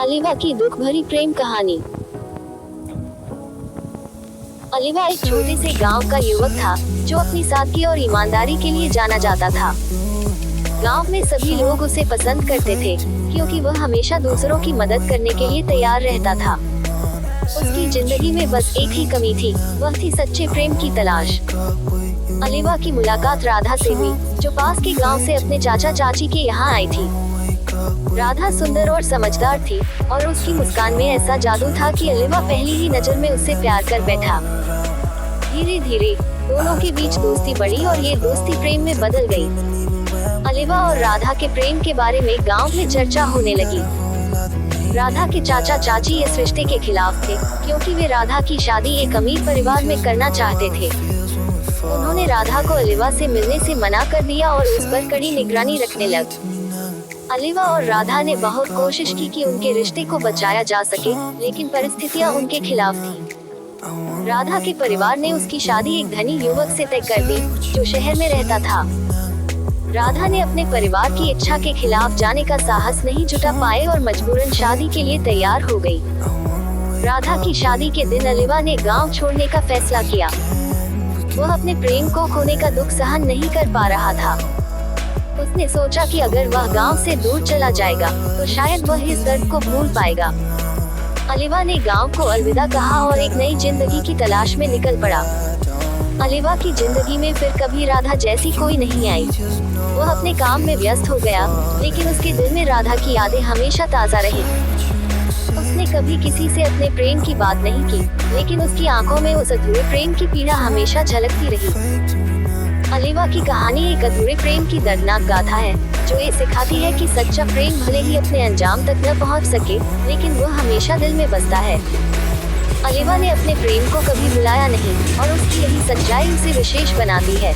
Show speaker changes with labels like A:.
A: अलीवा की दुख भरी प्रेम कहानी। अलीवा एक छोटे से गांव का युवक था जो अपनी सादगी और ईमानदारी के लिए जाना जाता था। गांव में सभी लोग उसे पसंद करते थे क्योंकि वह हमेशा दूसरों की मदद करने के लिए तैयार रहता था। उसकी जिंदगी में बस एक ही कमी थी, वह थी सच्चे प्रेम की तलाश। अलीवा की मुलाकात राधा से हुई, जो पास के गांव से अपने चाचा चाची के यहाँ आई थी। राधा सुंदर और समझदार थी और उसकी मुस्कान में ऐसा जादू था कि अलीवा पहली ही नजर में उससे प्यार कर बैठा। धीरे धीरे दोनों के बीच दोस्ती बढ़ी और ये दोस्ती प्रेम में बदल गई। अलीवा और राधा के प्रेम के बारे में गांव में चर्चा होने लगी। राधा के चाचा चाची इस रिश्ते के खिलाफ थे क्योंकि वे राधा की शादी एक अमीर परिवार में करना चाहते थे। उन्होंने राधा को अलीवा से मिलने से मना कर दिया और उस पर कड़ी निगरानी रखने लगे। अलीवा और राधा ने बहुत कोशिश की कि उनके रिश्ते को बचाया जा सके, लेकिन परिस्थितियां उनके खिलाफ थी। राधा के परिवार ने उसकी शादी एक धनी युवक से तय कर दी जो शहर में रहता था। राधा ने अपने परिवार की इच्छा के खिलाफ जाने का साहस नहीं जुटा पाए और मजबूरन शादी के लिए तैयार हो गई। राधा की शादी के दिन अलीवा ने गांव छोड़ने का फैसला किया। वह अपने प्रेम को खोने का दुख सहन नहीं कर पा रहा था। उसने सोचा कि अगर वह गांव से दूर चला जाएगा तो शायद वह इस दर्द को भूल पाएगा। अलीवा ने गांव को अलविदा कहा और एक नई जिंदगी की तलाश में निकल पड़ा। अलीवा की जिंदगी में फिर कभी राधा जैसी कोई नहीं आई। वह अपने काम में व्यस्त हो गया, लेकिन उसके दिल में राधा की यादें हमेशा ताज़ा रही। उसने कभी किसी से अपने प्रेम की बात नहीं की, लेकिन उसकी आंखों में उस अधूरे प्रेम की पीड़ा हमेशा झलकती रही। अलीवा की कहानी एक अधूरे प्रेम की दर्दनाक गाथा है जो ये सिखाती है कि सच्चा प्रेम भले ही अपने अंजाम तक न पहुंच सके, लेकिन वह हमेशा दिल में बसता है। अलीवा ने अपने प्रेम को कभी भुलाया नहीं और उसकी यही सच्चाई उसे विशेष बनाती है।